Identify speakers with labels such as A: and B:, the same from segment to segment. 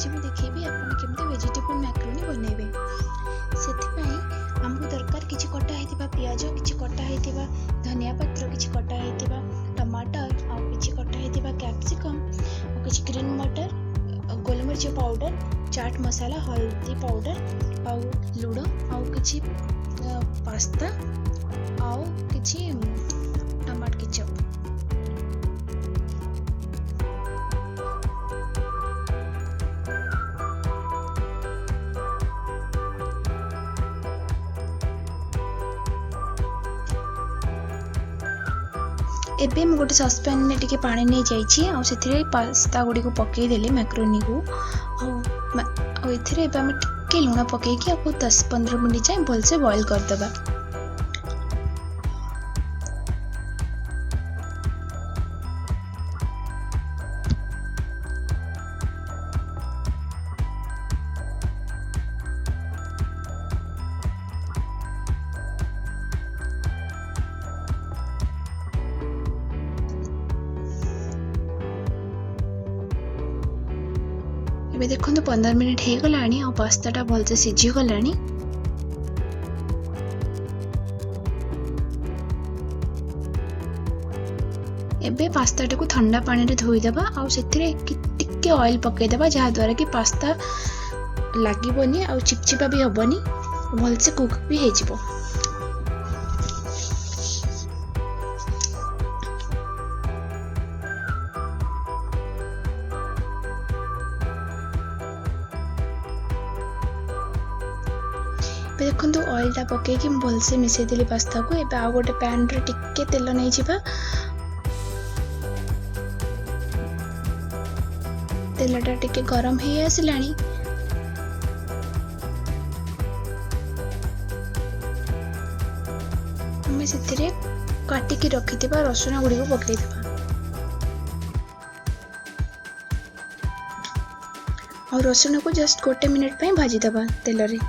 A: आज मैं देखेबी आपण केमते वेजिटेबल मैक्रोनी बनेबे। सेथिपाई हमको दरकार किछि कटा हेतिबा प्याज, किछि कटा हेतिबा धनिया पत्र, किछि कटा हेतिबा टमाटर आ किछि कटा हेतिबा कैप्सिकम आ किछि ग्रीन मटर, गोलमरिच पाउडर, चाट मसाला, हल्दी पाउडर आ लूण आ किछि पास्ता आ किछि टमाटर केचप। एबे मैं गोटे ससपैन में टिके पानी नहीं जाइए आ से पास्ता गुड़ी को पकई देली मैक्रोनी को एबे आम टिके लुण पकईकी 10-15 मिनट जाए भलसे बॉईल करदबा। ଏବେ ଦେଖନ୍ତୁ 15 ମିନିଟ୍ ହେଇଗଲାଣି ଆଉ ପାସ୍ତାଟା ଭଲସେ ସିଝି ଗଲାଣି। ଏବେ ପାସ୍ତାଟାକୁ ଥଣ୍ଡା ପାଣିରେ ଧୋଇଦେବା ଆଉ ସେଥିରେ ଟିକେ ଅଏଲ ପକେଇଦେବା ଯାହା ଦ୍ୱାରା କି ପାସ୍ତା ଲାଗିବନି ଆଉ ଚିପଚିପା ବି ହବନି, ଭଲସେ କୁକ୍ ବି ହେଇଯିବ। देखो ऑयल टा पकईकि भलसे मिसई देली पास्ता को। एबे आ गोटे पैन रे टिके तेल नहीं जिबा, तेलटा टिके गरम ही आसिलानी। हमें सेथिरे काटिकी रखिथिबा रसुण गुडी को पकई देबा और रसुण को जस्ट गोटे मिनिट पे भाजी देबा तेल रे।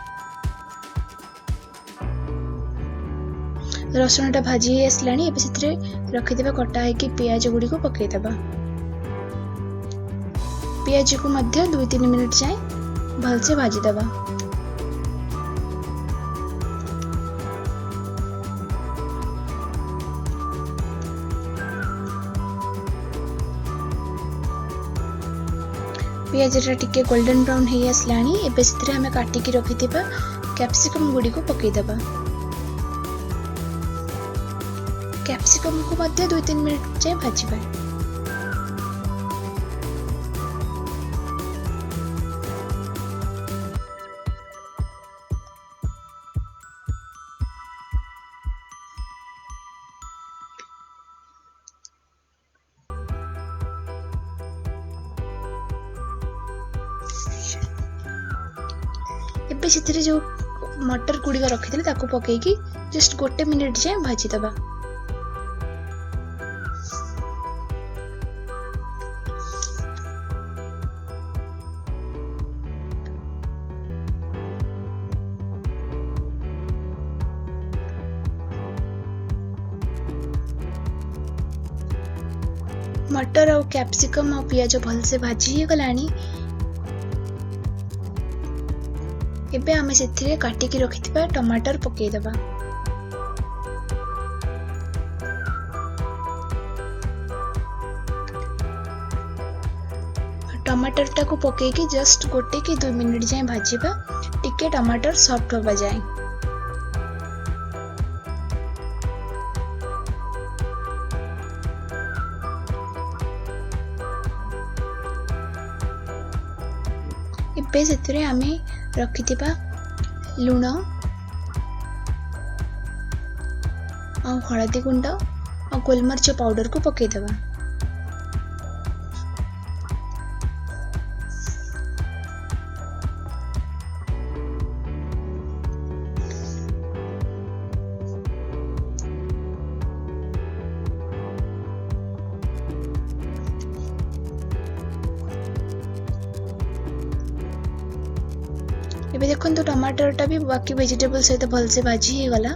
A: रसुण टा भाजी आसलानी। एबे सेथिरे रखिदेबा कटा है कि प्याज गुडी को पकई देबा। प्याज को मध्य 2-3 मिनिट जाए भलसे भाजी देबा। प्याज टा टिके गोल्डन ब्राउन हे आसलानी। एबे सेथिरे हमें काटी की रखिथिबा कैप्सिकम गुडी को पकई देबा। कैप्सिकम को मध्य 2-3 मिनिट जाए भाजीबा। एबे सेथिरे जो मटर गुड़ी रखिथिले ताको पकईकी जस्ट गोटे मिनिट जाए भाजी देबा। मटर और कैप्सिकम और प्याज भलसे भाजी ही गलानी। एबे आमे सेथिरे काटी की रखिथिबा टमाटर पकई देबा। टमाटर टा को पकईकी जस्ट गोटे कि 2 मिनिट जाए भाजीबा, टिके टमाटर सॉफ्ट होबा जाए। एबे सेथिरे आमे रखिथिबा लूण और हळदी गुंड और गोलमरिच पाउडर को पकई देबा। एबे देखो टमाटर टा भी बाकी वेजिटेबल सहित भलसे भाजी ही गला।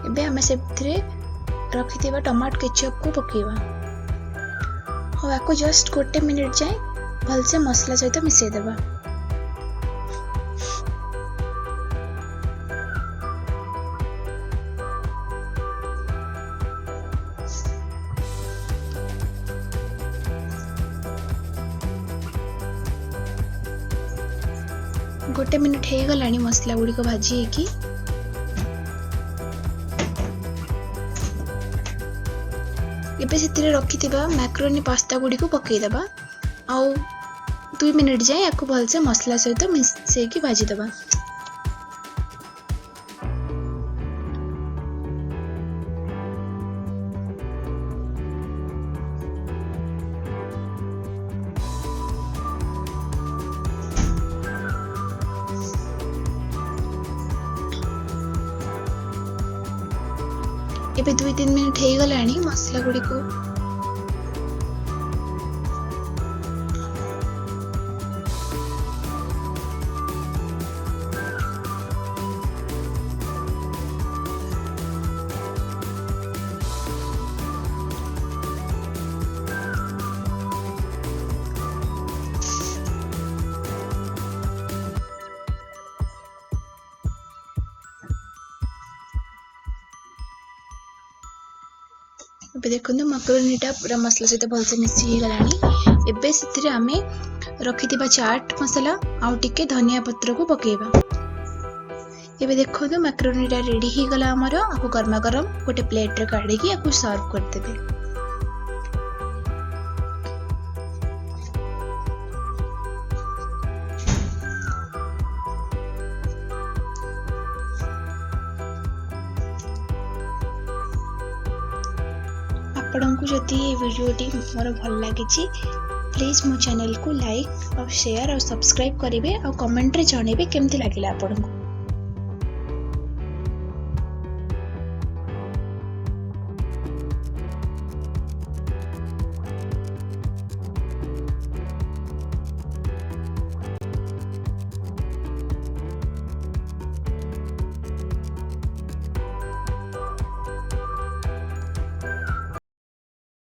A: एबे हमें से रखिथिबा टमाटो केचप को पकेबा और आपको जस्ट 1 मिनिट जाए भलसे मसला सहित मिसई देबा। गोटे मिनिट हो गलानी मसला गुड़ी को भाजी की एबे से रखिथिबा मैक्रोनी पास्ता गुड़ी को पकई देबा आउ 2 मिनिट जाए याको भलसे मसला सहित मिसई की भाजी देबा। एबे 2-3 मिनिट हो गलानी मसला गुड़ी को एबे देखंतु मैक्रोनीटा पूरा मसला सहित भलसे मिसी गलानी। एबे से आमे रखिथिबा चाट मसला आउ टिके धनिया पत्र को पकेबा। एबे देखंतु मैक्रोनीटा रेडी ही गला हमर आको गरमा गरम गोटे प्लेट रे काढी की आको सर्व कर देबे। आपको जदि ये वीडियोटी मोर भल लगी प्लीज मो चैनल को लाइक और शेयर और सब्सक्राइब करेंगे और कमेंट रे जणेबे केमती लागिला आपनको।